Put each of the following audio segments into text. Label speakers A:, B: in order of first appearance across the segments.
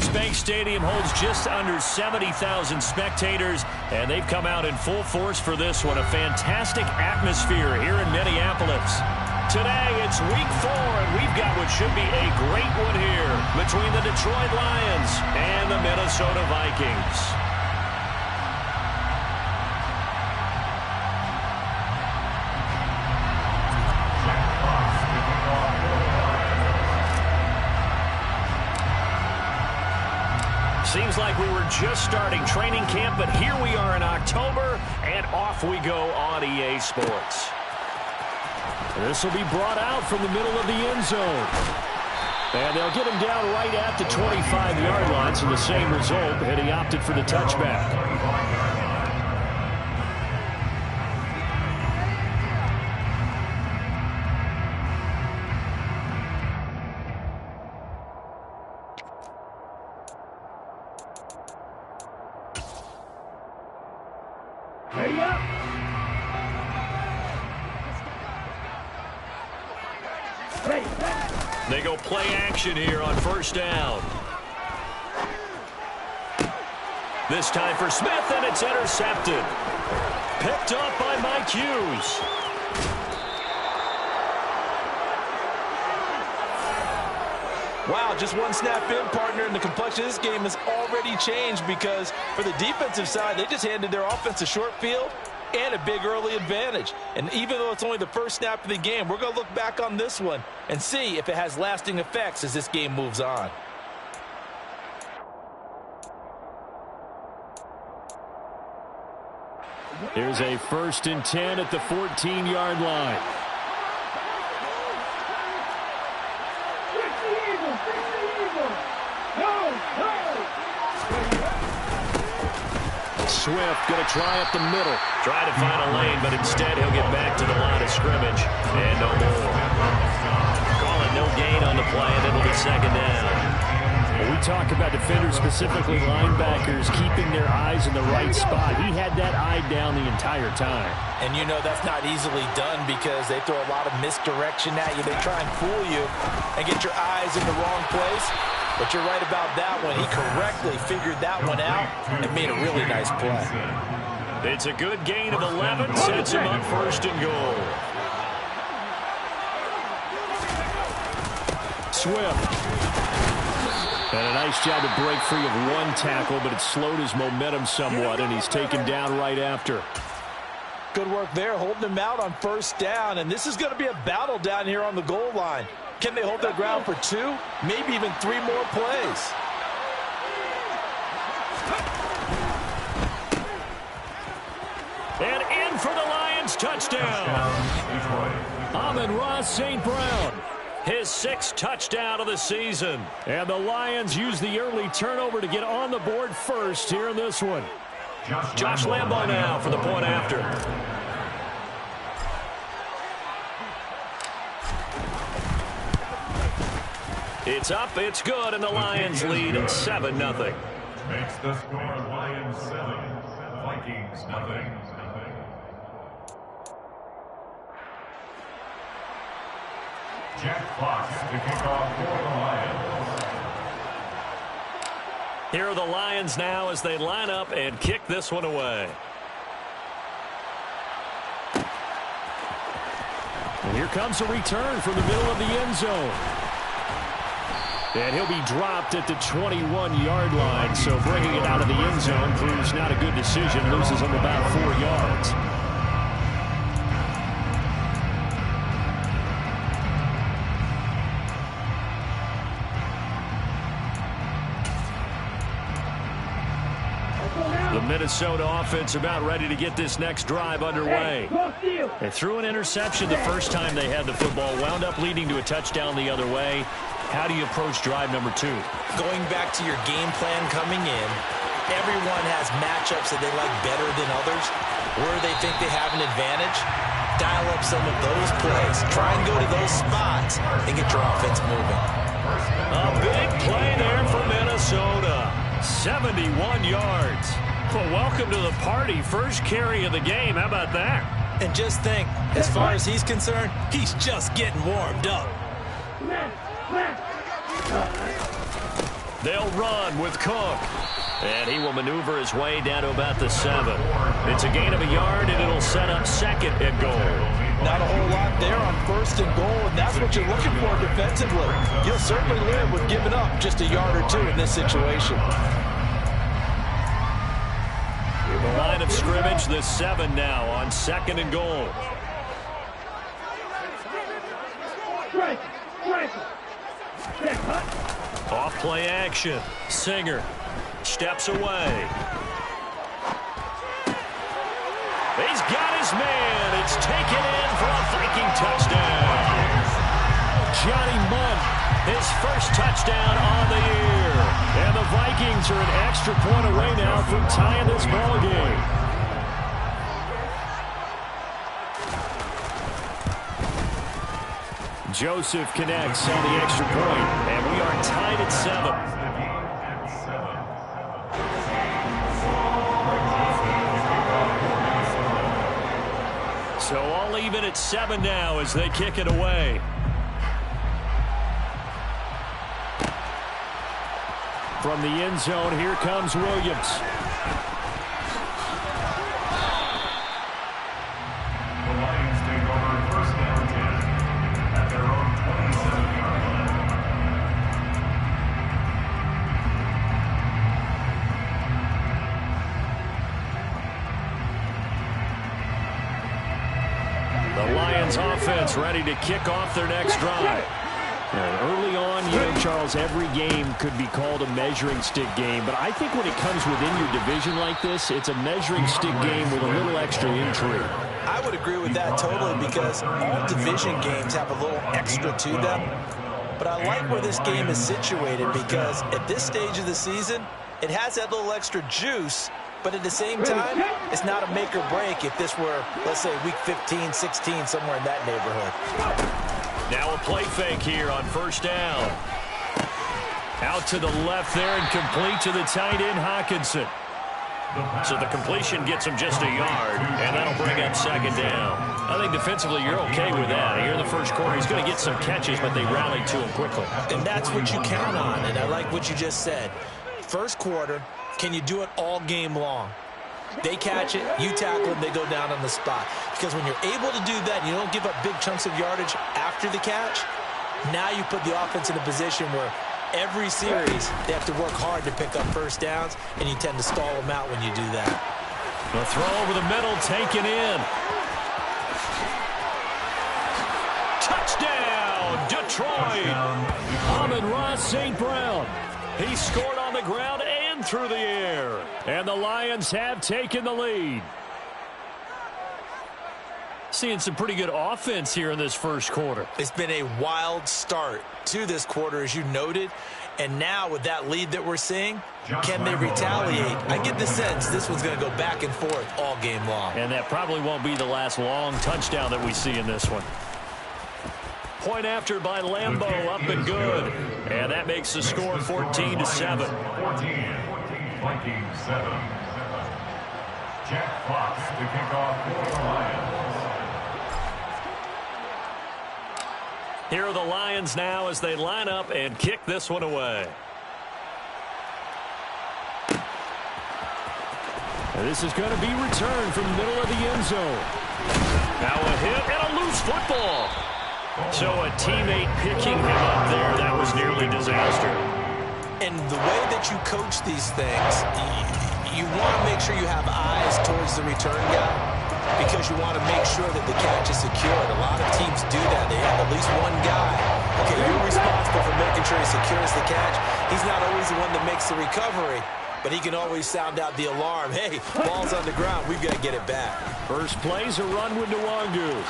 A: West Bank Stadium holds just under 70,000 spectators, and they've come out in full force for this one. A fantastic atmosphere here in Minneapolis. Today, it's week 4, and we've got what should be a great one here between the Detroit Lions and the Minnesota Vikings. Seems like we were just starting training camp, but here we are in October, and off we go on EA Sports. This will be brought out from the middle of the end zone. And they'll get him down right at the 25-yard line, so the same result, and he opted for the touchback. They go play action here on first down. This time for Smith, and it's intercepted. Picked up by Mike Hughes.
B: Wow, just one snap in, partner, and the complexion of this game has already changed because for the defensive side, they just handed their offense a short field and a big early advantage. And even though it's only the first snap of the game, we're going to look back on this one and see if it has lasting effects as this game moves on.
A: Here's a 1st and 10 at the 14-yard line. Swift going to try up the middle. Try to find a lane, but instead he'll get back to the line of scrimmage. And no more. Call it no gain on the play, and it'll be 2nd down. When we talk about defenders, specifically linebackers, keeping their eyes in the right spot, he had that eye down the entire time.
B: And you know that's not easily done because they throw a lot of misdirection at you. They try and fool you and get your eyes in the wrong place. But you're right about that one. He correctly figured that one out and made a really nice play.
A: It's a good gain of 11. Sets him up 1st and goal. Swift. And a nice job to break free of one tackle, but it slowed his momentum somewhat, and he's taken down right after.
B: Good work there, holding him out on 1st down. And this is going to be a battle down here on the goal line. Can they hold their ground for 2, maybe even 3 more plays?
A: And in for the Lions, touchdown. Amon-Ra St. Brown, his 6th touchdown of the season. And the Lions use the early turnover to get on the board first here in this one. Josh Lambo now for the point after. It's up, it's good, and the Lions lead at 7-0.
C: Makes the score Lions 7, Vikings 0. Jack Fox to kick off for the Lions.
A: Here are the Lions now as they line up and kick this one away. And here comes a return from the middle of the end zone. And he'll be dropped at the 21-yard line, so bringing it out of the end zone proves not a good decision. Loses him about 4 yards. The Minnesota offense about ready to get this next drive underway. They threw an interception the first time they had the football, wound up leading to a touchdown the other way. How do you approach drive number 2?
B: Going back to your game plan coming in, everyone has matchups that they like better than others. Where they think they have an advantage, dial up some of those plays. Try and go to those spots and get your offense moving.
A: A big play there for Minnesota. 71 yards. Well, welcome to the party. First carry of the game. How about that?
B: And just think, as far as he's concerned, he's just getting warmed up.
A: They'll run with Cook. And he will maneuver his way down to about the 7. It's a gain of a yard, and it'll set up second and goal.
B: Not a whole lot there on first and goal, and that's what you're looking for defensively. You'll certainly live with giving up just a yard or two in this situation.
A: The line of scrimmage, the 7 now on second and goal. Off play action. Singer steps away. He's got his man. It's taken in for a Viking touchdown. Johnny Mundt, his first touchdown on the year. And the Vikings are an extra point away now from tying this ball game. Joseph connects on the extra point, and we are tied at 7. So all even at 7 now as they kick it away. From the end zone, here comes Williams.
C: The Lions take over first down 10 at their own 27-yard line.
A: The Lions offense ready to kick off their next drive. And early on, you know, Charles, every game could be called a measuring stick game. But I think when it comes within your division like this, it's a measuring stick game with a little extra intrigue.
B: I would agree with that totally because all division games have a little extra to them. But I like where this game is situated because at this stage of the season, it has that little extra juice. But at the same time, it's not a make or break if this were, let's say, week 15, 16, somewhere in that neighborhood.
A: Now a play fake here on first down. Out to the left there and complete to the tight end, Hawkinson. So the completion gets him just a yard, and that'll bring up second down. I think defensively you're okay with that. Here in the first quarter, he's going to get some catches, but they rallied to him quickly.
B: And that's what you count on, and I like what you just said. First quarter, can you do it all game long? They catch it, you tackle them, they go down on the spot. Because when you're able to do that, you don't give up big chunks of yardage after the catch, now you put the offense in a position where every series they have to work hard to pick up first downs, and you tend to stall them out when you do that.
A: The throw over the middle, taken in. Touchdown, Detroit! Amon-Ra St. Brown. He scored on the ground and through the air. And the Lions have taken the lead. Seeing some pretty good offense here in this first quarter.
B: It's been a wild start to this quarter, as you noted. And now with that lead that we're seeing, can they retaliate? I get the sense this one's going to go back and forth all game long.
A: And that probably won't be the last long touchdown that we see in this one. Point after by Lambeau, up and good. And that makes the score 14-7.
C: 14, Vikings 7. Jack Fox to kick off for the Lions.
A: Here are the Lions now as they line up and kick this one away. And this is going to be returned from the middle of the end zone. Now a hit and a loose football. So a teammate picking him up there, that was nearly disaster.
B: And the way that you coach these things, you want to make sure you have eyes towards the return guy because you want to make sure that the catch is secured. A lot of teams do that. They have at least one guy. Okay, you're responsible for making sure he secures the catch. He's not always the one that makes the recovery, but he can always sound out the alarm. Hey, ball's on the ground. We've got to get it back.
A: First play's a run with Nwangu.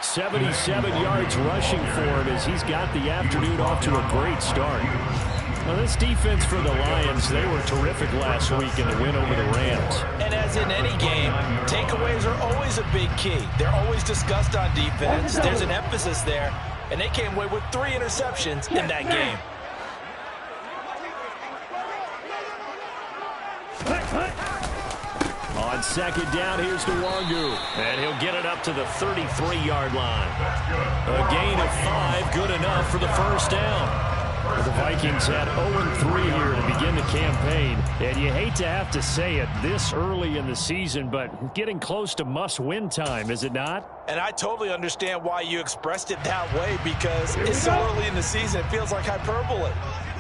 A: 77 yards rushing for him as he's got the afternoon off to a great start. Well, this defense for the Lions, they were terrific last week in the win over the Rams.
B: And as in any game, takeaways are always a big key. They're always discussed on defense. There's an emphasis there, and they came away with 3 interceptions in that game.
A: On second down, here's Nwangu. And he'll get it up to the 33-yard line. A gain of 5, good enough for the first down. The Vikings had 0-3 here to begin the campaign, and you hate to have to say it this early in the season, but getting close to must-win time, is it not?
B: And I totally understand why you expressed it that way, because it's so early in the season, it feels like hyperbole.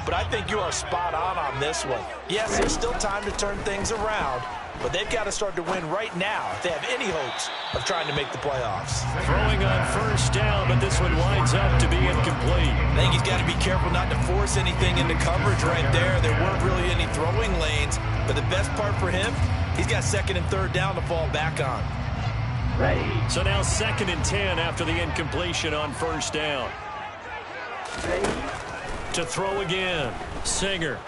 B: But I think you are spot on this one. Yes, there's still time to turn things around, but they've got to start to win right now if they have any hopes of trying to make the playoffs.
A: Throwing on first down, but this one winds up to be incomplete.
B: I think he's got to be careful not to force anything into coverage right there. There weren't really any throwing lanes, but the best part for him, he's got second and third down to fall back on.
A: Ready. So now 2nd and 10 after the incompletion on first down. Ready. To throw again, Singer.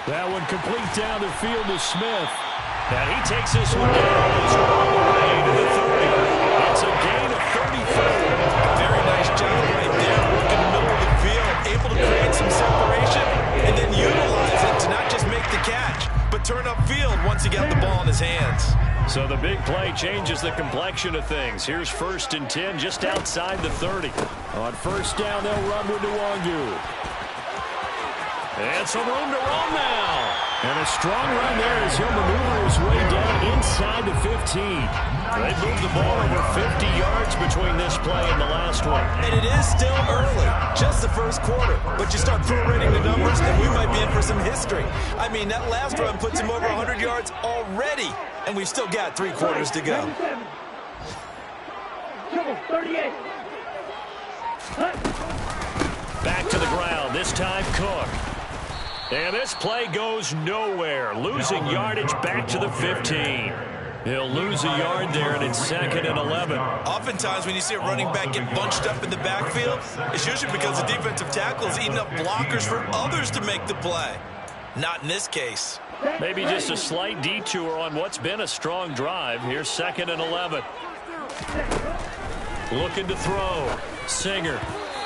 A: That one complete down the field to Smith. And he takes this one down almost all the way to the 30. It's a gain of 34.
B: Very nice job right there, working the middle of the field, able to create some separation, and then utilize it to not just make the catch, but turn upfield once he got the ball in his hands.
A: So the big play changes the complexion of things. Here's 1st and 10 just outside the 30. On first down, they'll run with Nwangu. And some room to run now. And a strong run there as he'll maneuver his way down inside the 15. They moved the ball over 50 yards between this play and the last one.
B: And it is still early, just the first quarter. But you start prorating the numbers, and we might be in for some history. I mean, that last run puts him over 100 yards already, and we've still got 3 quarters to go.
D: 38.
A: Back to the ground, this time Cook. And this play goes nowhere, losing yardage back to the 15. He'll lose a yard there, and it's 2nd and 11.
B: Oftentimes when you see a running back get bunched up in the backfield, it's usually because the defensive tackle is eating up blockers for others to make the play. Not in this case.
A: Maybe just a slight detour on what's been a strong drive. Here's 2nd and 11. Looking to throw. Singer.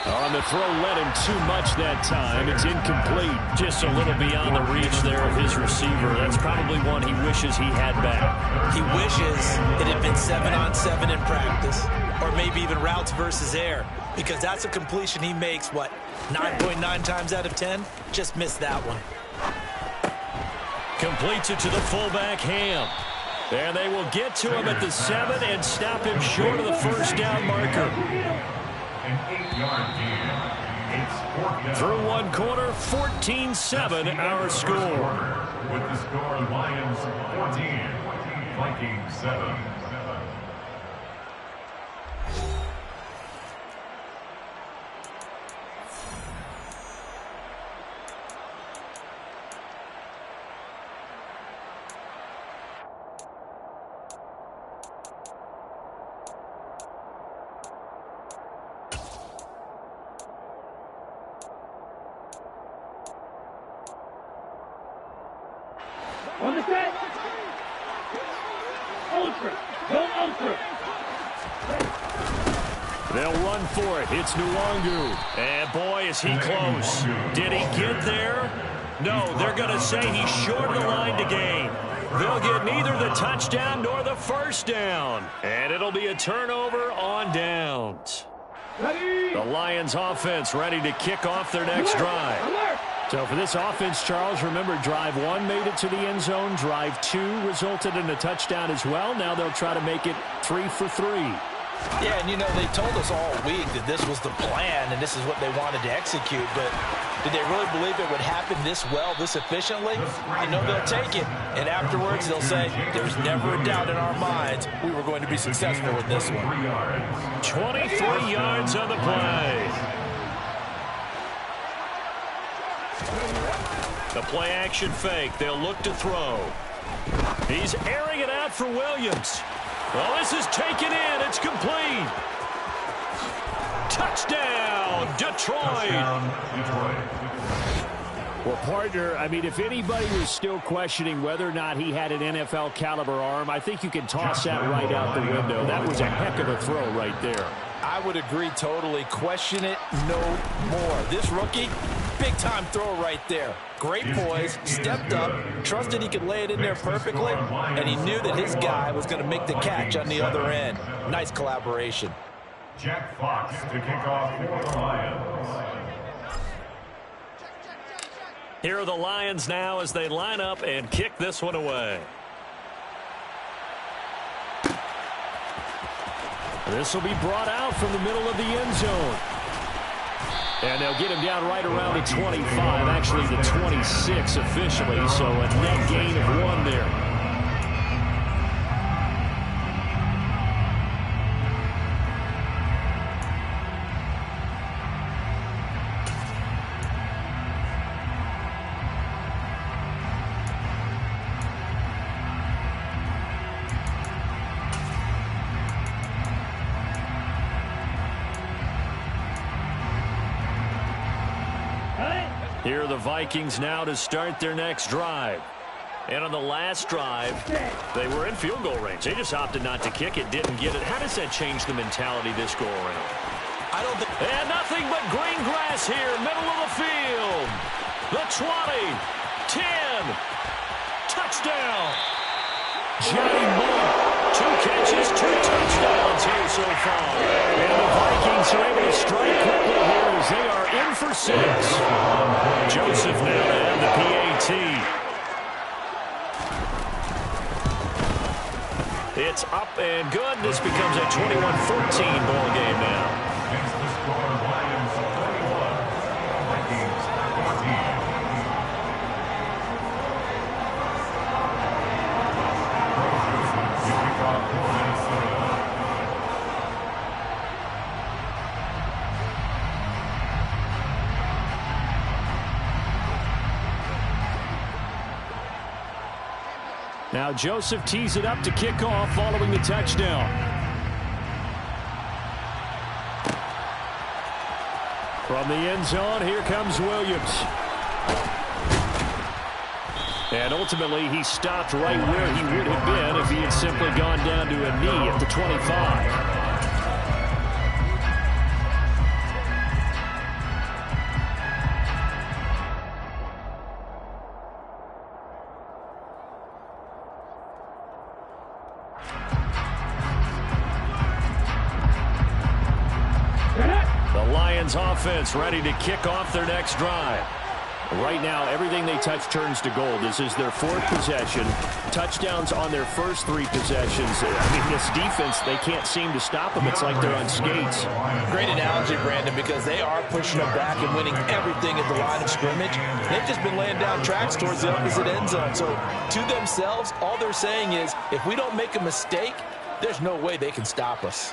A: On the throw, led him too much that time. It's incomplete. Just a little beyond the reach there of his receiver. That's probably one he wishes he had back.
B: He wishes it had been 7-on-7 in practice, or maybe even routes versus air, because that's a completion he makes, what, 9.9 times out of 10? Just missed that one.
A: Completes it to the fullback, Ham. And they will get to him at the 7 and stop him short of the first down marker.
C: An 8-yard gain. It's 4th down.
A: Through one quarter, 14-7 our score.
C: With the score, Lions 14, Vikings 7.
D: On the set. Ultra. Go ultra.
A: They'll run for it. It's Nwangu. And boy, is he close. Did he get there? No, they're going to say he's short of the line to gain. They'll get neither the touchdown nor the first down. And it'll be a turnover on downs.
D: Ready.
A: The Lions offense ready to kick off their next drive.
D: Alert.
A: So for this offense, Charles, remember drive 1 made it to the end zone. Drive 2 resulted in a touchdown as well. Now they'll try to make it 3 for 3.
B: Yeah, and you know, they told us all week that this was the plan and this is what they wanted to execute, but did they really believe it would happen this well, this efficiently? I know they'll take it, and afterwards they'll say, there's never a doubt in our minds we were going to be successful with this one.
A: 23 yards on the play. The play action fake. They'll look to throw. He's airing it out for Williams. Well, this is taken in. It's complete. Touchdown, Detroit. Well, partner, I mean, if anybody was still questioning whether or not he had an NFL caliber arm, I think you can toss that right out the window. That was a heck of a throw right there.
B: I would agree totally. Question it no more. This rookie, big-time throw right there. Great poise, stepped up, trusted he could lay it in there perfectly, and he knew that his guy was going to make the catch on the other end. Nice collaboration.
C: Jack Fox to kick off for the Lions.
A: Here are the Lions now as they line up and kick this one away. This will be brought out from the middle of the end zone. And they'll get him down right around the 25, actually the 26 officially, so a net gain of 1 there. Here are the Vikings now to start their next drive. And on the last drive, they were in field goal range. They just opted not to kick it, didn't get it. How does that change the mentality this go around?
B: I don't think...
A: And nothing but green grass here, middle of the field. The 20, 10, touchdown. Johnny Moore, 2 catches, 2 touchdowns here so far. And the Vikings are able to strike quickly here as they are in for 6. Joseph now to have the PAT. It's up and good. This becomes a 21-14 ball game now.
C: Next to score, Lions 21, Vikings 14.
A: Now Joseph tees it up to kick off following the touchdown. From the end zone, here comes Williams. And ultimately, he stopped right where he would have been if he had simply gone down to a knee at the 25. Offense ready to kick off their next drive. Right now, everything they touch turns to gold. This is their 4th possession. Touchdowns on their first 3 possessions. I mean, this defense, they can't seem to stop them. It's like they're on skates.
B: Great analogy, Brandon, because they are pushing them back and winning everything at the line of scrimmage. They've just been laying down tracks towards the opposite end zone. So to themselves, all they're saying is, if we don't make a mistake, there's no way they can stop us.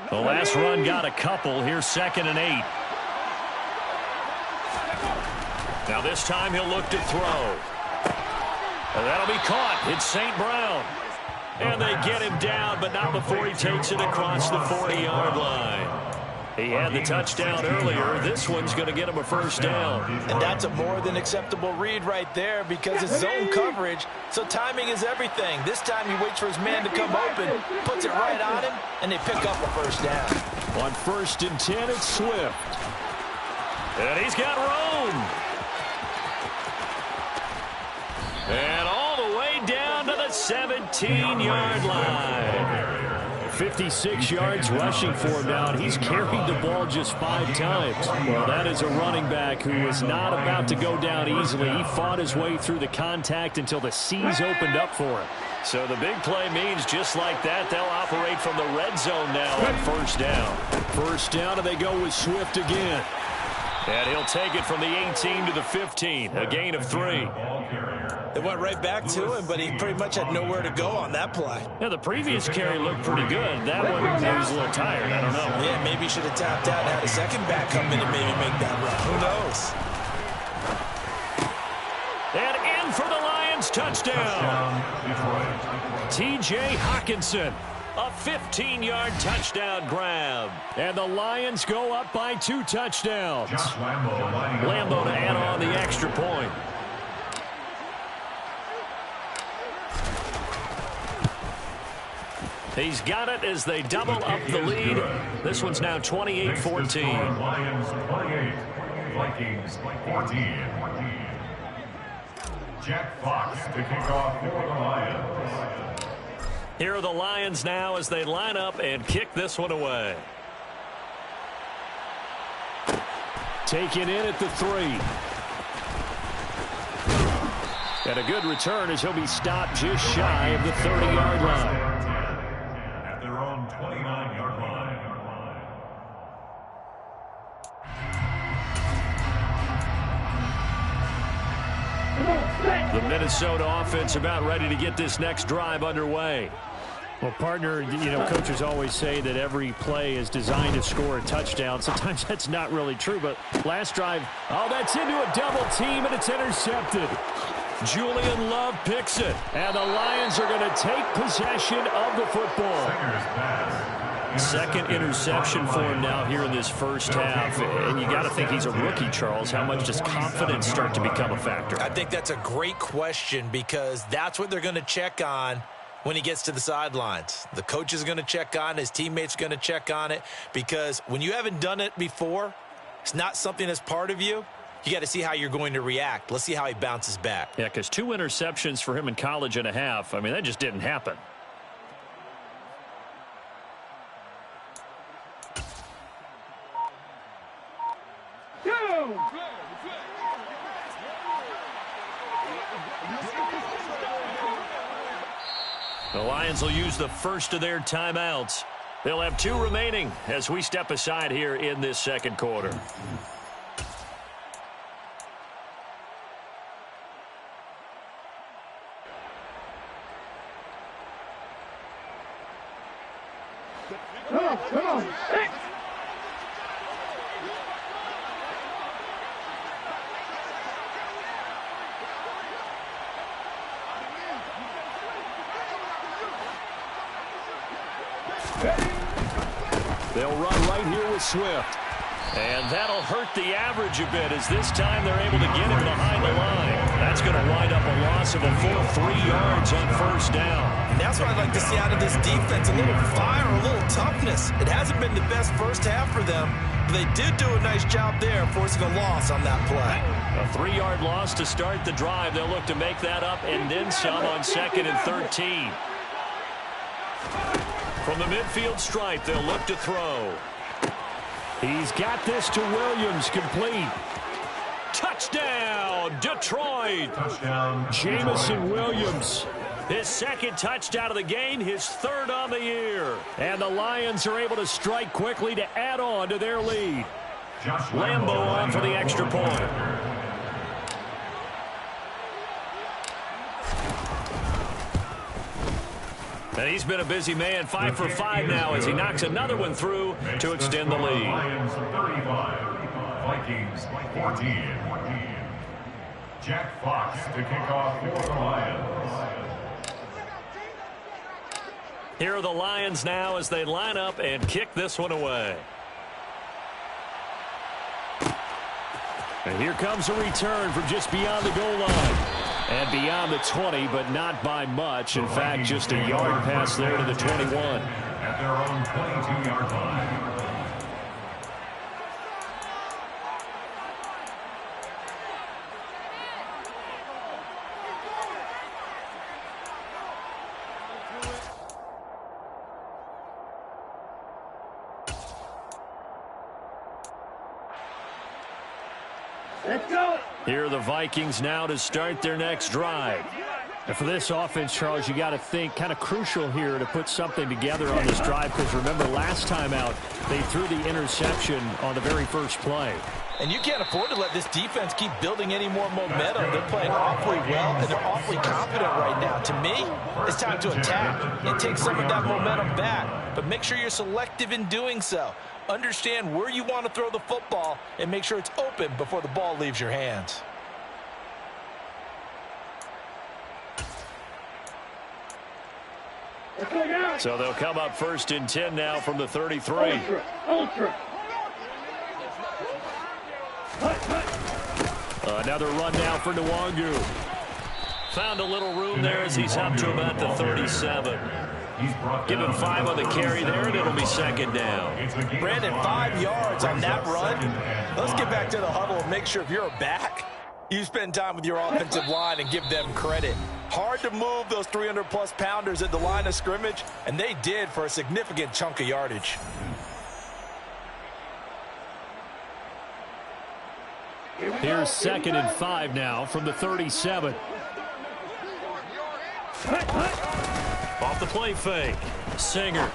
A: The last run got a couple. Here's 2nd and 8. Now this time he'll look to throw. And that'll be caught. It's St. Brown. And they get him down, but not before he takes it across the 40-yard line. He had the touchdown earlier. This one's going to get him a first down.
B: And that's a more than acceptable read right there because it's zone coverage, so timing is everything. This time he waits for his man to come open, puts it right on him, and they pick up a first down.
A: On 1st and 10, it's Swift. And he's got room. And all the way down to the 17-yard line. 56 yards rushing for him now, and he's carried the ball just 5 times. Well, that is a running back who is not about to go down easily. He fought his way through the contact until the seas opened up for him. So the big play means just like that, they'll operate from the red zone now on 1st down. 1st down, and they go with Swift again. And he'll take it from the 18 to the 15, a gain of 3.
B: They went right back to him, but he pretty much had nowhere to go on that play.
A: Yeah, the previous carry looked pretty good. That one, he was a little tired. I don't know.
B: Yeah, maybe he should have tapped out and had a second back come in and maybe make that run. Who knows?
A: And in for the Lions touchdown. T.J. Hawkinson. A 15-yard touchdown grab. And the Lions go up by 2 touchdowns. Lambo to add on the extra point. He's got it as they double up the lead. This one's now 28-14.
C: Lions 28, Vikings 14. Jack Fox to kick off for the Lions.
A: Here are the Lions now as they line up and kick this one away. Taken in at the 3. And a good return as he'll be stopped just shy of the 30-yard line.
C: At their own 29-yard line.
A: The Minnesota offense about ready to get this next drive underway.
E: Well, partner, coaches always say that every play is designed to score a touchdown. Sometimes that's not really true, but last drive, that's into a double team, and it's intercepted.
A: Julian Love picks it, and the Lions are going to take possession of the football. Second interception for him now here in this first half. And you got to think he's a rookie, Charles. How much does confidence start to become a factor?
B: I think that's a great question because that's what they're going to check on when he gets to the sidelines. The coach is going to check on it. His teammates are going to check on it because when you haven't done it before, it's not something that's part of you. You got to see how you're going to react. Let's see how he bounces back.
A: Yeah, because 2 interceptions for him in college and a half. I mean, that just didn't happen. The Lions will use the first of their timeouts. They'll have 2 remaining as we step aside here in this second quarter.
D: Come on.
A: They'll run right here with Swift. And that'll hurt the average a bit as this time they're able to get him behind the line. That's going to wind up a loss of a full 3 yards on first down.
B: And that's what I'd like to see out of this defense, a little fire, a little toughness. It hasn't been the best first half for them, but they did do a nice job there forcing a loss on that play.
A: A 3-yard loss to start the drive. They'll look to make that up and then some on 2nd and 13. From the midfield stripe, they'll look to throw. He's got this to Williams, complete. Touchdown, Detroit.
C: Touchdown.
A: Jamison Williams. His 2nd touchdown of the game, his 3rd on the year. And the Lions are able to strike quickly to add on to their lead. Lambo on for the extra point. And he's been a busy man, 5 for 5 now as he knocks another one through to extend the lead.
C: Lions 35, Vikings 14. Jack Fox to kick off for the Lions.
A: Here are the Lions now as they line up and kick this one away. And here comes a return from just beyond the goal line. And beyond the 20, but not by much. In fact, just a yard pass there to the 21.
C: At their own 22-yard line.
D: Let's go.
A: Here are the Vikings now to start their next drive.
E: And for this offense, Charles, you got to think kind of crucial here to put something together on this drive because remember last time out they threw the interception on the very first play.
B: And you can't afford to let this defense keep building any more momentum. They're playing awfully well, and they're awfully confident right now. To me, it's time to attack and take some of that momentum back. But make sure you're selective in doing so. Understand where you want to throw the football and make sure it's open before the ball leaves your hands.
A: So they'll come up 1st and 10 now from the 33.
D: Ultra.
A: Another run now for Nwangu. Found a little room there as he's up to about the 37. Give him 5 on the carry there, and it'll be 2nd down.
B: Brandon, 5 yards on that run. Let's get back to the huddle and make sure if you're a back, You spend time with your offensive line and give them credit. Hard to move those 300-plus pounders at the line of scrimmage, and they did for a significant chunk of yardage.
E: Here's 2nd and 5 now from the 37.
A: Off the play fake. Singer.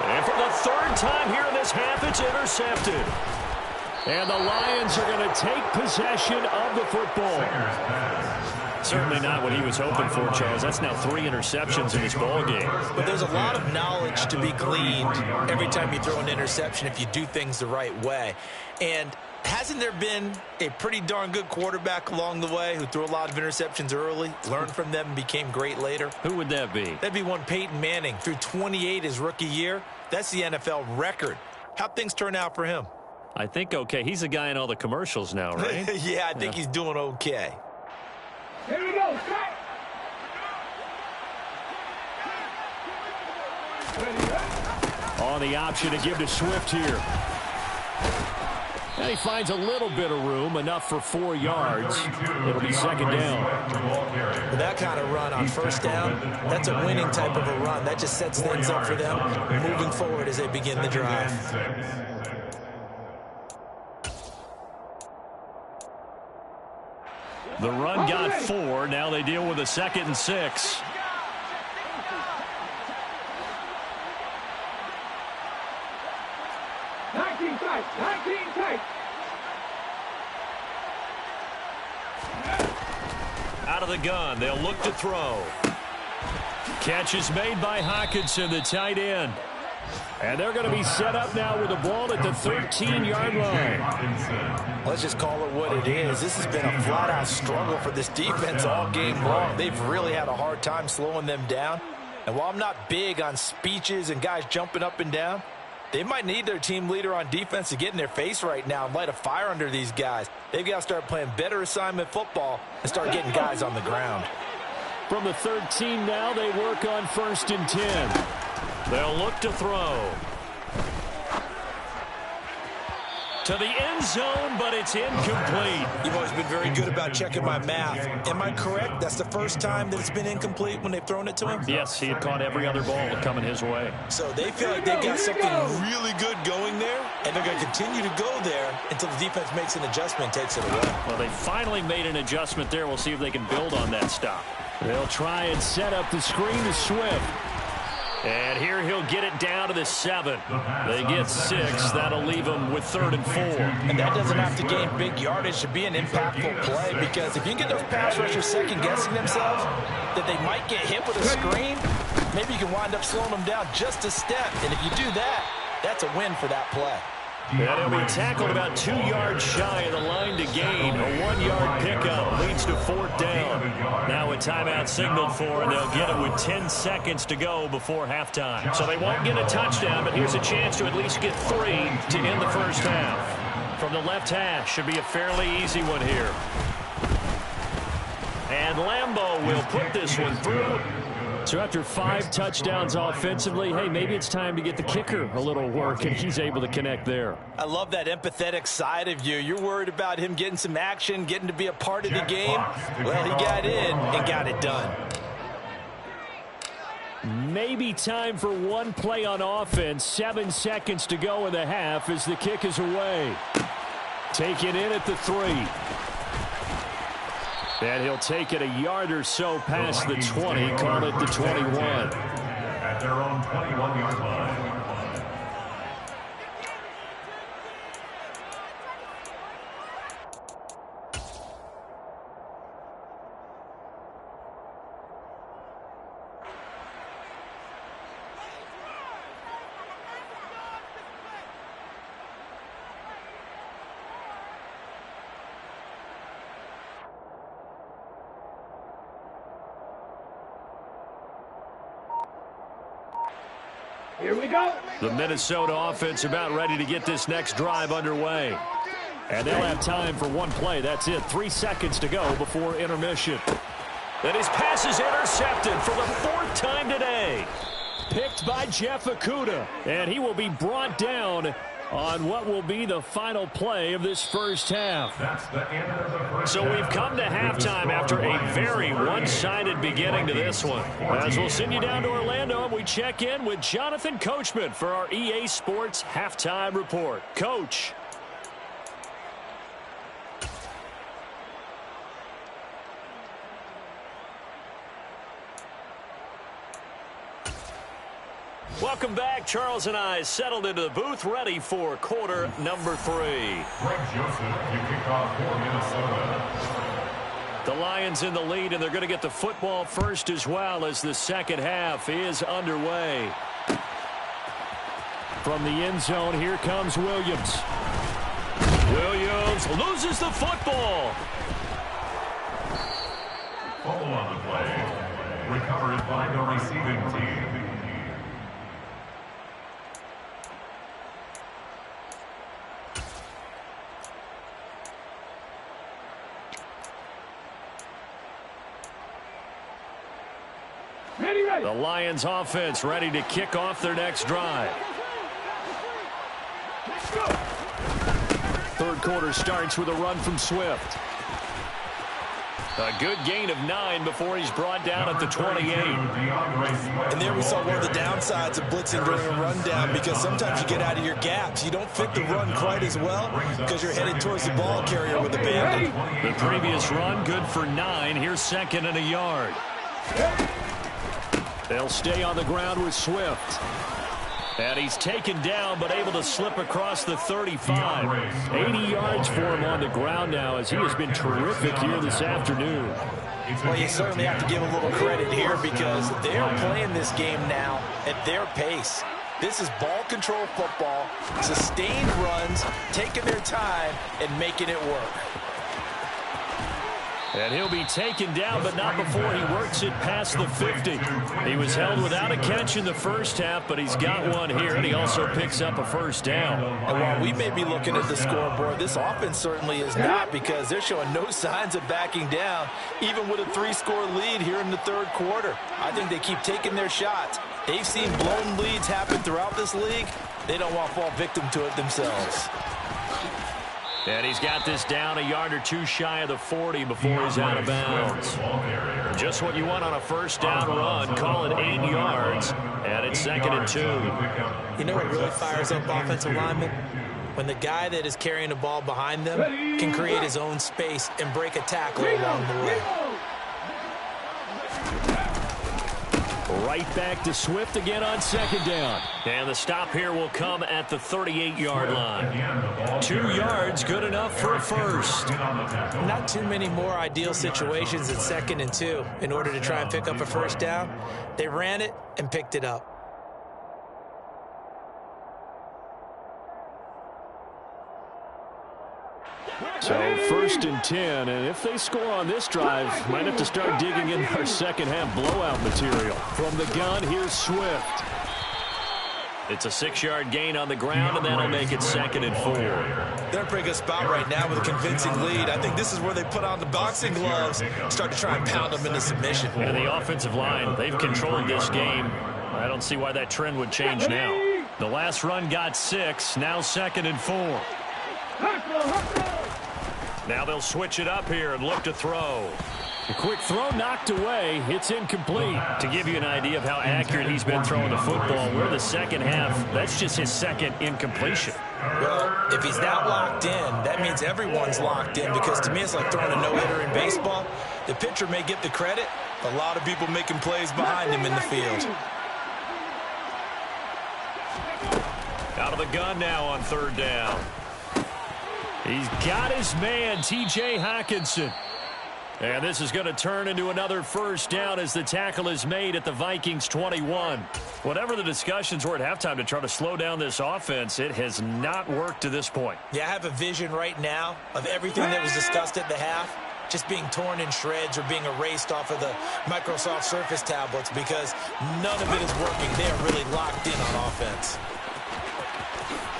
A: And for the 3rd time here in this half, it's intercepted. And the Lions are going to take possession of the football. Certainly not what he was hoping for, Charles. That's now 3 interceptions in this ball game.
B: But there's a lot of knowledge to be gleaned every time you throw an interception if you do things the right way. And hasn't there been a pretty darn good quarterback along the way who threw a lot of interceptions early, learned from them, and became great later?
E: Who would that be?
B: That'd be one Peyton Manning. Threw 28 his rookie year. That's the NFL record. How'd things turn out for him?
E: I think okay. He's a guy in all the commercials now, right?
B: Yeah, I think he's doing okay.
D: Here we go.
E: On the option to give to Swift here. And he finds a little bit of room, enough for 4 yards. It'll be 2nd down.
B: With that kind of run on 1st down, that's a winning type of a run. That just sets things up for them moving forward as they begin the drive.
E: The run got 4. Now they deal with a 2nd and 6.
A: Out of the gun, they'll look to throw.
E: Catch is made by Hockenson, the tight end. And they're going to be set up now with the ball at the 13-yard line.
B: Let's just call it what it is. This has been a flat-out struggle for this defense all game long. They've really had a hard time slowing them down. And while I'm not big on speeches and guys jumping up and down, they might need their team leader on defense to get in their face right now and light a fire under these guys. They've got to start playing better assignment football and start getting guys on the ground.
E: From the 13 now, they work on 1st and 10.
A: They'll look to throw. To the end zone, but it's incomplete.
B: You've always been very good about checking my math. Am I correct? That's the first time that it's been incomplete when they've thrown it to him?
E: Yes, he had caught every other ball coming his way.
B: So they feel like they've got something really good going there, and they're going to continue to go there until the defense makes an adjustment and takes it away.
E: Well, they finally made an adjustment there. We'll see if they can build on that stop. They'll try and set up the screen to Swift.
A: And here he'll get it down to the 7. They get 6. That'll leave them with 3rd and 4.
B: And that doesn't have to gain big yardage to be an impactful play, because if you can get those pass rushers second-guessing themselves that they might get hit with a screen, maybe you can wind up slowing them down just a step. And if you do that, that's a win for that play.
A: And he'll be tackled about 2 yards shy of the line to gain. A 1-yard pickup leads to 4th down. Now a timeout signaled for, and they'll get it with 10 seconds to go before halftime. So they won't get a touchdown, but here's a chance to at least get 3 to end the first half. From the left hash, should be a fairly easy one here. And Lambeau will put this one through.
E: So after 5 touchdowns offensively, hey, maybe it's time to get the kicker a little work, and he's able to connect there.
B: I love that empathetic side of you. You're worried about him getting some action, getting to be a part of the game. Well, he got in and got it done.
E: Maybe time for one play on offense. 7 seconds to go in the half as the kick is away. Taken in at the 3. And he'll take it a yard or so past the 20, call it the 21.
C: At their own 21-yard line.
D: Here we go.
E: The Minnesota offense about ready to get this next drive underway. And they'll have time for one play. That's it. 3 seconds to go before intermission.
A: And his pass is intercepted for the 4th time today.
E: Picked by Jeff Okudah. And he will be brought down on what will be the final play of this first half.
C: That's the end of the first
A: So we've
C: half.
A: come to halftime after a very one-sided beginning to this one. As we'll send you down to Orlando, and we check in with Jonathan Coachman for our EA Sports Halftime Report. Coach. Welcome back. Charles and I settled into the booth, ready for quarter number 3.
C: Greg Joseph, you kick off for Minnesota.
A: The Lions in the lead, and they're going to get the football first as well as the second half is underway. From the end zone, here comes Williams. Williams loses the football.
C: Fumble on the play. Recovered by the receiving team.
A: The Lions offense ready to kick off their next drive. Third quarter starts with a run from Swift. A good gain of 9 before he's brought down at the 28.
B: And there we saw one of the downsides of blitzing during a rundown, because sometimes you get out of your gaps. You don't fit the run quite as well because you're headed towards the ball carrier with the bandit.
A: The previous run good for 9. Here's second and a yard. They'll stay on the ground with Swift. And he's taken down, but able to slip across the 35. 80 yards for him on the ground now, as he has been terrific here this afternoon.
B: Well, you certainly have to give a little credit here, because they're playing this game now at their pace. This is ball control football, sustained runs, taking their time and making it work.
A: And he'll be taken down, but not before he works it past the 50. He was held without a catch in the first half, but he's got one here, and he also picks up a first down.
B: And while we may be looking at the scoreboard, this offense certainly is not, because they're showing no signs of backing down, even with a 3-score lead here in the third quarter. I think they keep taking their shots. They've seen blown leads happen throughout this league. They don't want to fall victim to it themselves.
A: And he's got this down a yard or two shy of the 40 before he's out of bounds. Just what you want on a first down run. Call it 8 yards, and it's second and 2.
B: You know what really fires up offensive linemen? When the guy that is carrying the ball behind them can create his own space and break a tackle along the way.
A: Right back to Swift again on second down. And the stop here will come at the 38-yard line. 2 yards, good enough for a first.
B: Not too many more ideal situations at second and 2 in order to try and pick up a first down. They ran it and picked it up.
E: So first and 10, and if they score on this drive, might have to start digging in our second half blowout material. From the gun, here's Swift.
A: It's a 6-yard gain on the ground, and that'll make it second and 4.
B: They're in a pretty good spot right now with a convincing lead. I think this is where they put on the boxing gloves, start to try and pound them into submission.
A: And the offensive line, they've controlled this game. I don't see why that trend would change now. The last run got 6, now second and 4. Now they'll switch it up here and look to throw. A quick throw knocked away. It's incomplete. To give you an idea of how accurate he's been throwing the football, we're the second half. That's just his second incompletion.
B: Well, if he's that locked in, that means everyone's locked in, because to me it's like throwing a no-hitter in baseball. The pitcher may get the credit, a lot of people making plays behind him in the field.
A: Out of the gun now on third down. He's got his man, T.J. Hockenson. And this is going to turn into another first down as the tackle is made at the Vikings 21. Whatever the discussions were at halftime to try to slow down this offense, it has not worked to this point.
B: Yeah, I have a vision right now of everything that was discussed at the half just being torn in shreds or being erased off of the Microsoft Surface tablets, because none of it is working. They are really locked in on offense.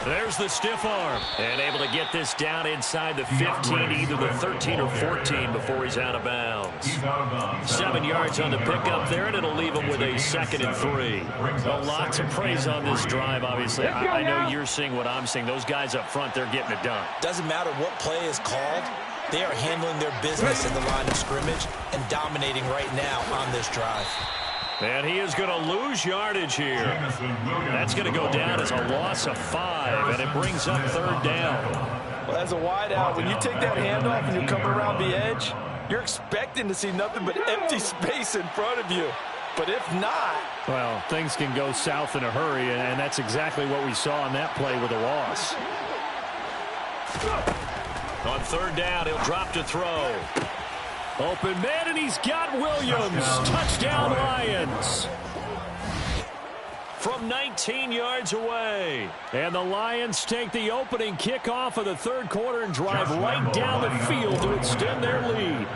A: There's the stiff arm. And able to get this down inside the 15, either the 13 or 14 before he's out of bounds. 7 yards on the pickup there, and it'll leave him with a 2nd and 3. Well, lots of praise on this drive, obviously. I know you're seeing what I'm seeing. Those guys up front, they're getting it done.
B: Doesn't matter what play is called. They are handling their business in the line of scrimmage and dominating right now on this drive.
A: And he is going to lose yardage here. That's going to go down as a loss of 5, and it brings up 3rd down.
B: Well, as a wideout, when you take that handoff and you come around the edge, you're expecting to see nothing but empty space in front of you. But if not...
E: Well, things can go south in a hurry, and that's exactly what we saw on that play with a loss.
A: On 3rd down, he'll drop to throw.
E: Open man, and he's got Williams. Touchdown, Lions.
A: From 19 yards away.
E: And the Lions take the opening kickoff of the 3rd quarter and drive right down the field to extend their lead.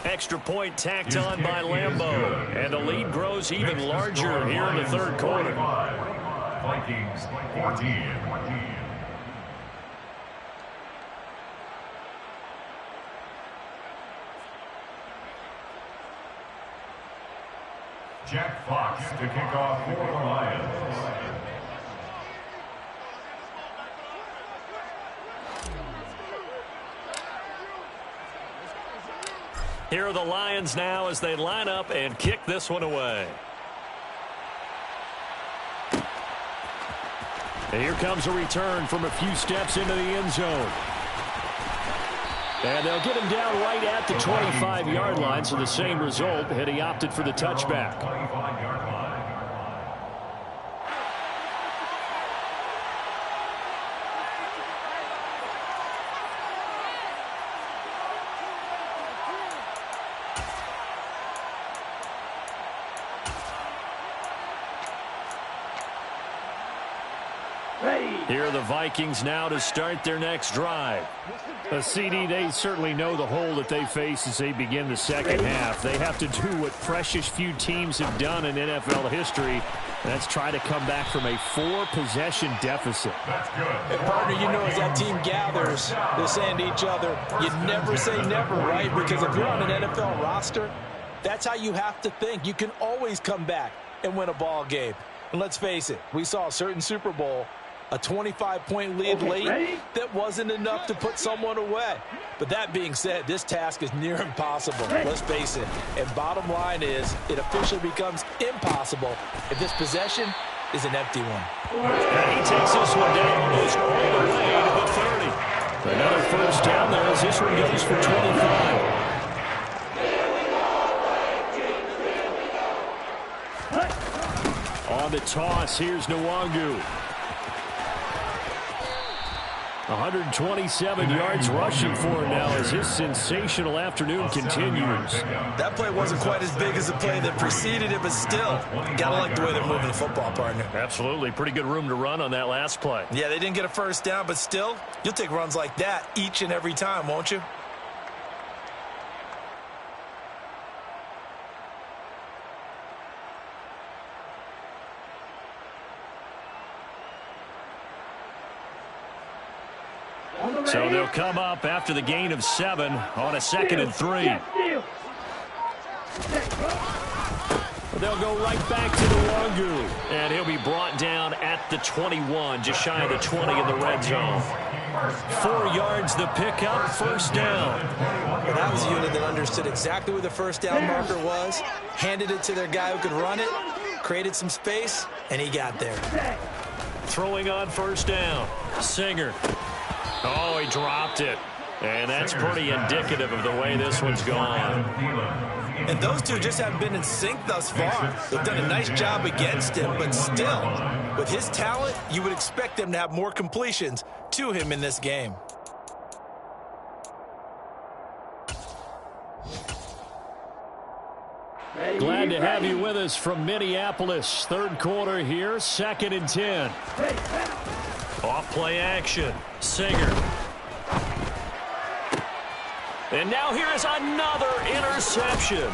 A: Extra point tacked on by Lambeau. And the lead grows even larger here in the 3rd quarter.
C: Vikings 14. Jack Fox to kick off for the Lions.
A: Here are the Lions now as they line up and kick this one away.
E: And here comes a return from a few steps into the end zone. And they'll get him down right at the 25-yard line, so the same result had he opted for the touchback.
C: 25-yard line.
E: Here are the Vikings now to start their next drive. A CD, they certainly know the hole that they face as they begin the second half. They have to do what precious few teams have done in NFL history. That's try to come back from a 4-possession deficit.
C: That's good.
B: And partner, you know, as that team gathers, they're saying to each other, you never say never, right? Because if you're on an NFL roster, that's how you have to think. You can always come back and win a ball game. And let's face it, we saw a certain Super Bowl, a 25-point lead late that wasn't enough to put someone away. But that being said, this task is near impossible. Let's face it. And bottom line is, it officially becomes impossible if this possession is an empty one.
A: And he takes this one down almost all the way to the 30.
E: Another first down there as this one goes for 25. On the toss, here's Nwangu. 127 yards rushing for him now as his sensational afternoon continues.
B: That play wasn't quite as big as the play that preceded it, but still, gotta like the way they're moving the football, partner.
A: Absolutely. Pretty good room to run on that last play.
B: Yeah, they didn't get a first down, but still, you'll take runs like that each and every time, won't you?
E: So they'll come up after the gain of 7 on a 2nd and 3. They'll go right back to Nwangu.
A: And he'll be brought down at the 21, just shy of the 20 in the red zone. 4 yards the pickup, first down.
B: Well, that was a unit that understood exactly where the first down marker was, handed it to their guy who could run it, created some space, and he got there.
A: Throwing on first down. Singer. Oh, he dropped it. And that's pretty indicative of the way this one's gone.
B: And those two just haven't been in sync thus far. They've done a nice job against him, but still, with his talent, you would expect them to have more completions to him in this game.
E: Glad to have you with us from Minneapolis. 3rd quarter here, 2nd and 10.
A: Off play action. Singer. And now here is another interception.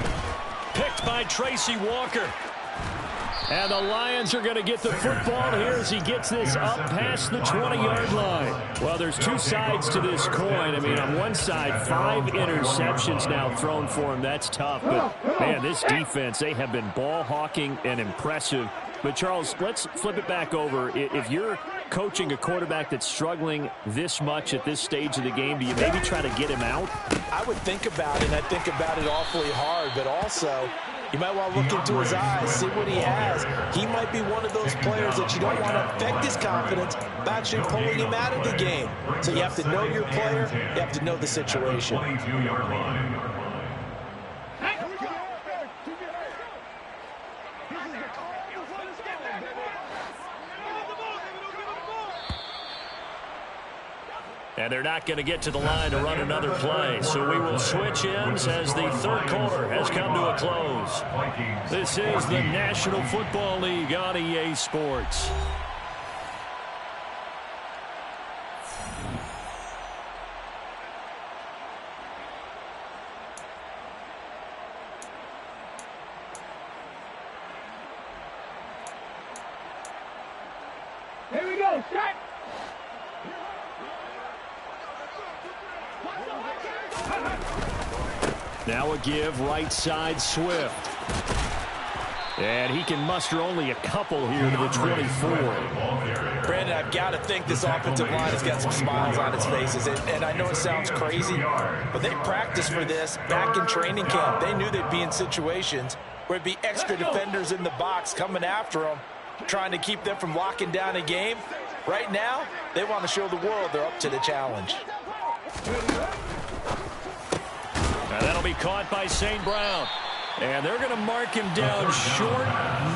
A: Picked by Tracy Walker.
E: And the Lions are going to get the football here as he gets this up past the 20-yard line. Well, there's two sides to this coin. I mean, on one side, 5 interceptions now thrown for him. That's tough. But, man, this defense, they have been ball hawking and impressive. But, Charles, let's flip it back over. If you're coaching a quarterback that's struggling this much at this stage of the game, do you maybe try to get him out?
B: I would think about it, and I think about it awfully hard. But also, you might want to look into his eyes, see what he has. He might be one of those players that you don't want to affect his confidence by actually pulling him out of the game. So you have to know your player. You have to know the situation.
C: 22-yard line.
A: And they're not going to get to the line to run another play. So we will switch ends as the third quarter has come to a close. This is the National Football League on EA Sports.
D: Here we go, set.
E: Now a give, right side, Swift. And he can muster only a couple here to the 24.
B: Brandon, I've got to think this offensive line has got some smiles on its faces. And I know it sounds crazy, but they practiced for this back in training camp. They knew they'd be in situations where it'd be extra defenders in the box coming after them, trying to keep them from locking down a game. Right now, they want to show the world they're up to the challenge.
A: And that'll be caught by St. Brown. And they're going to mark him down short,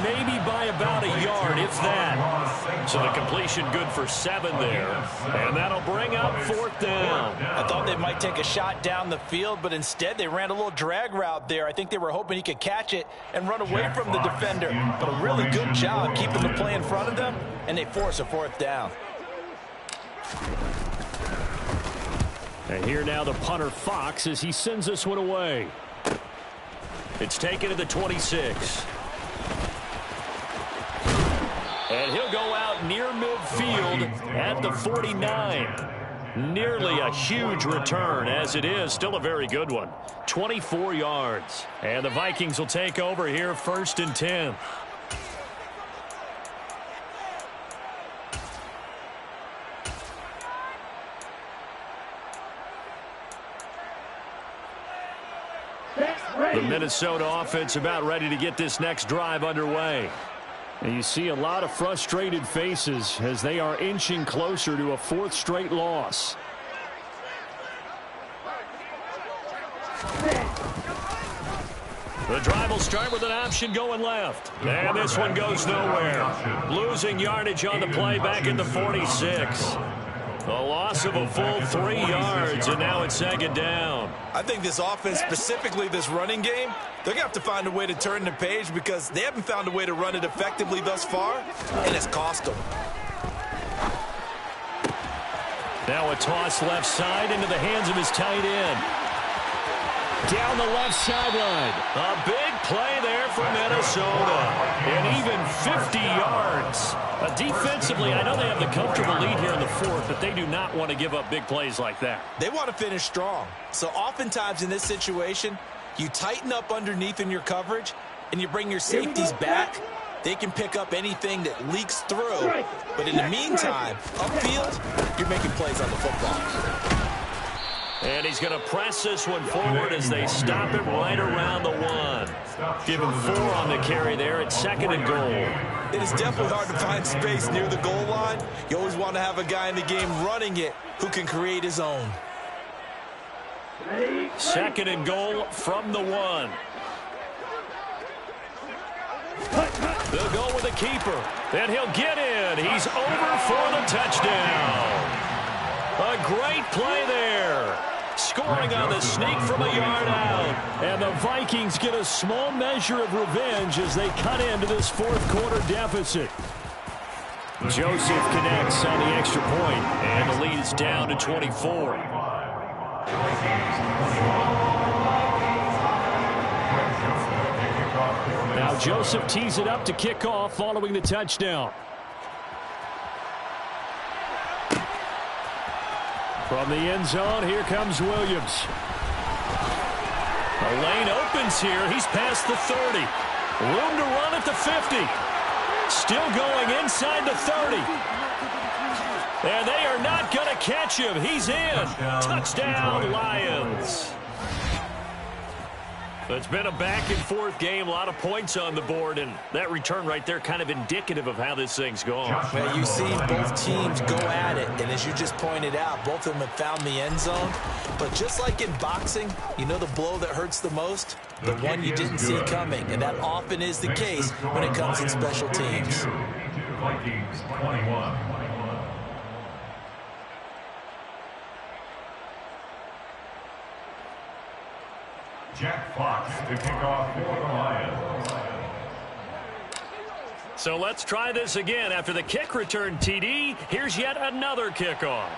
A: maybe by about a yard, if that. So the completion good for 7 there. And that'll bring up 4th down.
B: I thought they might take a shot down the field, but instead they ran a little drag route there. I think they were hoping he could catch it and run away from the defender. But a really good job keeping the play in front of them, and they force a 4th down.
E: And here now the punter, Fox, as he sends this one away.
A: It's taken to the 26. And he'll go out near midfield at the 49. Nearly a huge return, as it is. Still a very good one. 24 yards. And the Vikings will take over here, 1st and 10. The Minnesota offense about ready to get this next drive underway.
E: And you see a lot of frustrated faces as they are inching closer to a 4th straight loss.
A: The drive will start with an option going left. And this one goes nowhere. Losing yardage on the play back at the 46. A loss of a full 3 yards, and now it's 2nd down.
B: I think this offense, specifically this running game, they're going to have to find a way to turn the page because they haven't found a way to run it effectively thus far, and it's cost them.
A: Now a toss left side into the hands of his tight end. Down the left sideline. A big play there for Minnesota. And even 50 yards. Defensively, I know they have the comfortable lead here in the 4th, but they do not want to give up big plays like that.
B: They want to finish strong. So oftentimes in this situation, you tighten up underneath in your coverage, and you bring your safeties back. They can pick up anything that leaks through. But in the meantime, upfield, you're making plays on the football.
A: And he's going to press this one forward as they stop it right around the 1. Give him 4 on the carry there at 2nd and goal.
B: It is definitely hard to find space near the goal line. You always want to have a guy in the game running it who can create his own.
A: 2nd and goal from the 1. They'll go with a keeper. And he'll get in. He's over for the touchdown. A great play there. Scoring on the sneak from a yard out.
E: And the Vikings get a small measure of revenge as they cut into this 4th quarter deficit.
A: Joseph connects on the extra point, and the lead is down to 24.
E: Now Joseph tees it up to kick off following the touchdown. From the end zone, here comes Williams. The lane opens here. He's past the 30. Room to run at the 50. Still going inside the 30. And they are not going to catch him. He's in. Touchdown, Lions. It's been a back-and-forth game, a lot of points on the board, and that return right there kind of indicative of how this thing's going.
B: Well, you've seen both teams go at it, and as you just pointed out, both of them have found the end zone. But just like in boxing, you know the blow that hurts the most? The one you didn't see coming, and that often is the case when it comes in special teams.
C: Vikings 21. Jack Fox to kick off for the Lions.
A: So let's try this again. After the kick return TD, here's yet another kickoff.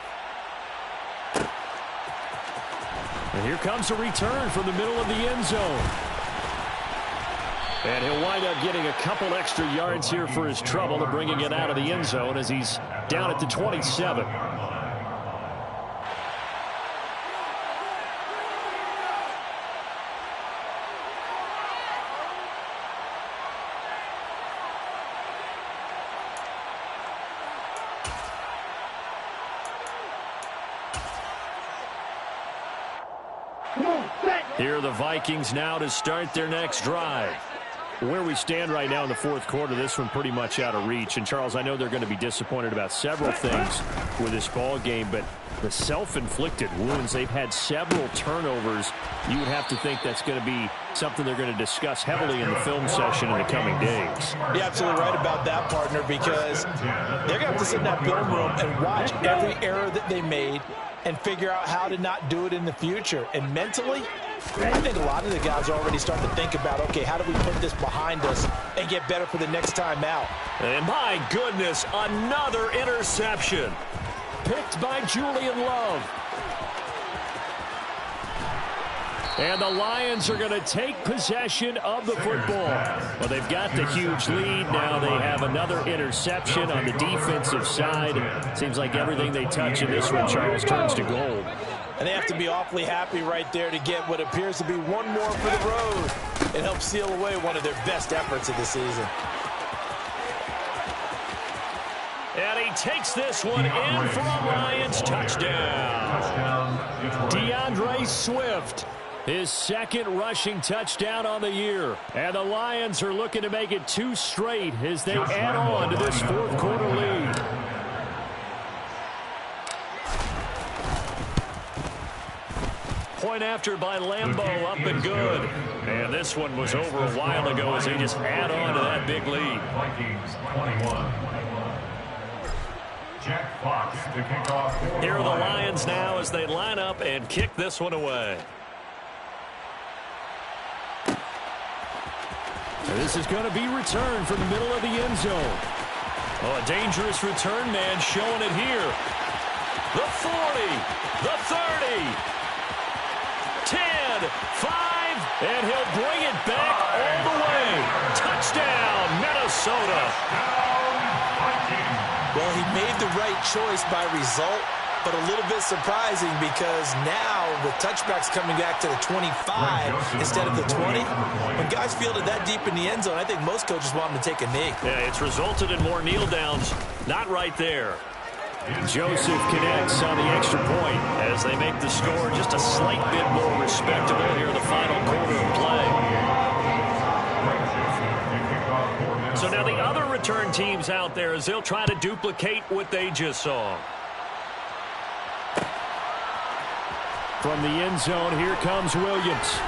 E: And here comes a return from the middle of the end zone. And he'll wind up getting a couple extra yards here for his trouble of bringing it out of the end zone as he's down at the 27. Here are the Vikings now to start their next drive. Where we stand right now in the fourth quarter, this one pretty much out of reach. And, Charles, I know they're going to be disappointed about several things with this ball game, but the self-inflicted wounds, they've had several turnovers. You would have to think that's going to be something they're going to discuss heavily in the film session in the coming days.
B: You're absolutely right about that, partner, because they're going to have to sit in that film room and watch every error that they made and figure out how to not do it in the future. And mentally, I think a lot of the guys are already starting to think about, okay, how do we put this behind us and get better for the next time out?
A: And my goodness, another interception.
E: Picked by Julian Love. And the Lions are going to take possession of the football. Well, they've got the huge lead. Now they have another interception on the defensive side. Seems like everything they touch in this one, Charles, turns to gold.
B: And they have to be awfully happy right there to get what appears to be one more for the road and help seal away one of their best efforts of the season.
A: And he takes this one in for a Lions touchdown.
E: DeAndre Swift, his second rushing touchdown on the year. And the Lions are looking to make it 2 straight as they add on to this fourth quarter lead.
A: Point after by Lambeau, up and good. And this one was over a while ago as they just add on to that big lead.
C: Vikings 21. Jack Fox to kick off for
A: Here are the Lions now as they line up and kick this one away.
E: And this is going to be returned from the middle of the end zone.
A: Oh, a dangerous return man showing it here. The 40, the 30, 10, 5, and he'll bring it back all the way. Touchdown, Minnesota.
B: Well, he made the right choice by result, but a little bit surprising because now with touchbacks coming back to the 25 instead of the 20, when guys fielded that deep in the end zone, I think most coaches want them to take a knee.
A: Yeah, it's resulted in more kneel downs. Not right there.
E: Joseph connects on the extra point
A: as they make the score just a slight bit more respectable here in the final quarter of play. So now the other return teams out there as they'll try to duplicate what they just saw.
E: From the end zone, here comes Williams.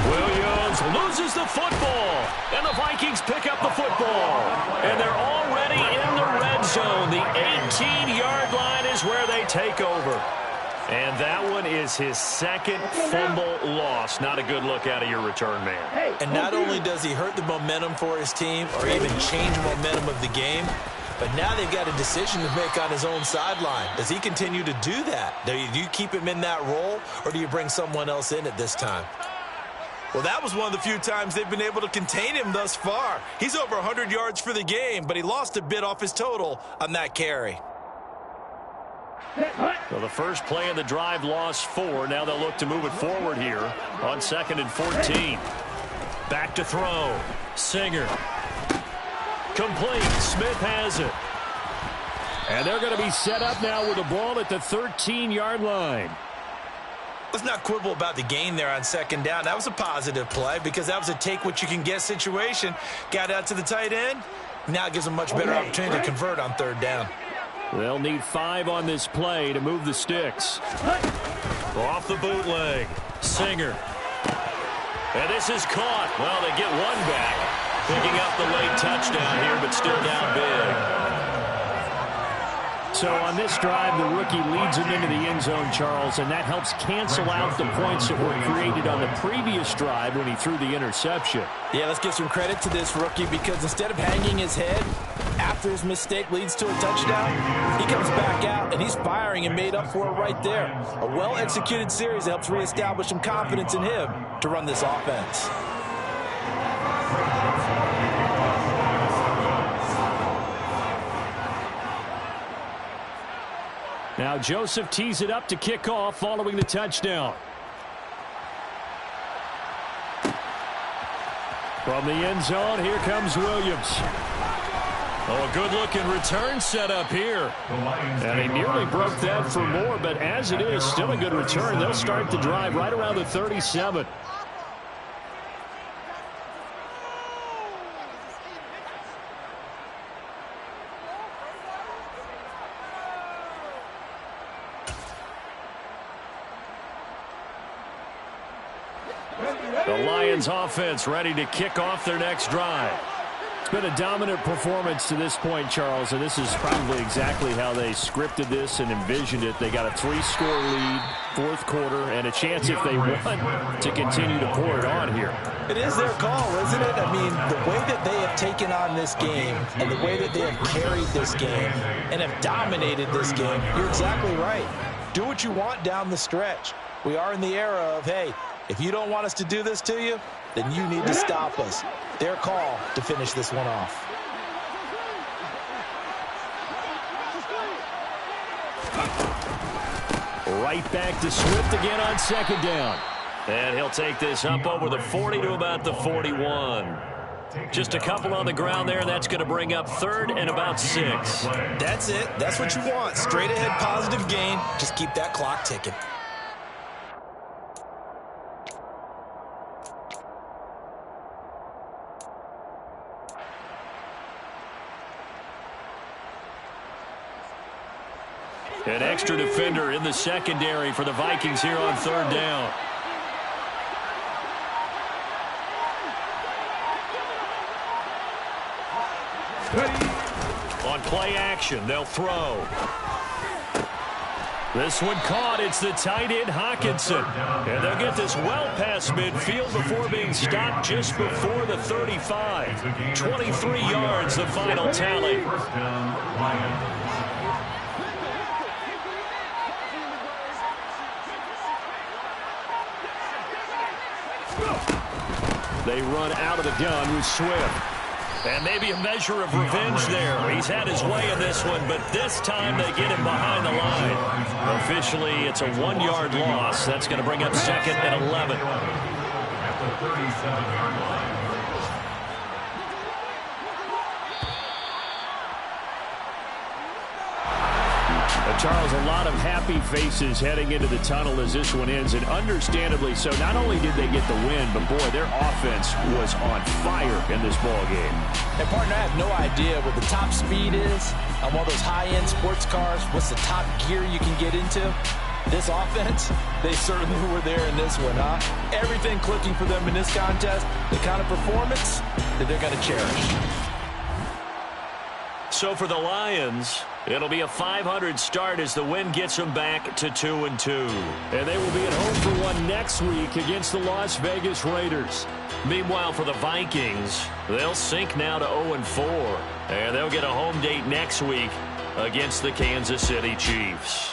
A: Williams loses the football, and the Vikings pick up the football. And they're already in the red zone. The 18-yard line is where they take over. And that one is his second fumble loss. Not a good look out of your return man.
B: And not only does he hurt the momentum for his team or even change the momentum of the game, but now they've got a decision to make on his own sideline. Does he continue to do that? Do you keep him in that role, or do you bring someone else in at this time? Well, that was one of the few times they've been able to contain him thus far. He's over 100 yards for the game, but he lost a bit off his total on that carry.
E: So the first play of the drive lost 4. Now they'll look to move it forward here on 2nd and 14. Back to throw. Singer. Complete. Smith has it. And they're going to be set up now with the ball at the 13-yard line.
B: Let's not quibble about the gain there on 2nd down. That was a positive play because that was a take-what-you-can-get situation. Got out to the tight end. Now it gives them a much better opportunity to convert on 3rd down.
E: They'll need 5 on this play to move the sticks. Off the bootleg. Singer. And this is caught. Well, they get one back. Picking up the late touchdown here, but still down big. So on this drive, the rookie leads him into the end zone, Charles, and that helps cancel out the points that were created on the previous drive when he threw the interception.
B: Yeah, let's give some credit to this rookie because instead of hanging his head after his mistake leads to a touchdown, he comes back out and he's firing and made up for it right there. A well-executed series that helps reestablish some confidence in him to run this offense.
E: Now Joseph tees it up to kick off following the touchdown. From the end zone, here comes Williams. Oh, a good-looking return set up here. And he nearly broke that for more, but as it is, still a good return. They'll start the drive right around the 37. The Lions offense ready to kick off their next drive. It's been a dominant performance to this point, Charles, and this is probably exactly how they scripted this and envisioned it. They got a 3-score lead, 4th quarter, and a chance if they want to continue to pour it on here.
B: It is their call, isn't it? I mean, the way that they have taken on this game and the way that they have carried this game and have dominated this game, you're exactly right. Do what you want down the stretch. We are in the era of, hey, if you don't want us to do this to you, then you need to stop us. Their call to finish this one off.
E: Right back to Swift again on 2nd down. And he'll take this up over the 40 to about the 41. Just a couple on the ground there. That's going to bring up 3rd and about 6.
B: That's it. That's what you want. Straight ahead positive gain. Just keep that clock ticking.
E: An extra defender in the secondary for the Vikings here on 3rd down. On play action, they'll throw. This one caught. It's the tight end, Hawkinson. And they'll get this well past midfield before being stopped just before the 35. 23 yards, the final tally. They run out of the gun with Swift. And maybe a measure of revenge there. He's had his way in this one, but this time they get him behind the line. Officially, it's a 1-yard loss. That's going to bring up 2nd and 11.
C: At the 37-yard line.
E: Charles, a lot of happy faces heading into the tunnel as this one ends, and understandably so. Not only did they get the win, but boy, their offense was on fire in this ball game.
B: And partner, I have no idea what the top speed is on one of those high-end sports cars. What's the top gear you can get into? This offense, they certainly were there in this one, huh? Everything clicking for them in this contest, the kind of performance that they're going to cherish.
E: So for the Lions, it'll be a 500 start as the win gets them back to 2-2. And they will be at home for one next week against the Las Vegas Raiders. Meanwhile, for the Vikings, they'll sink now to 0-4. And they'll get a home date next week against the Kansas City Chiefs.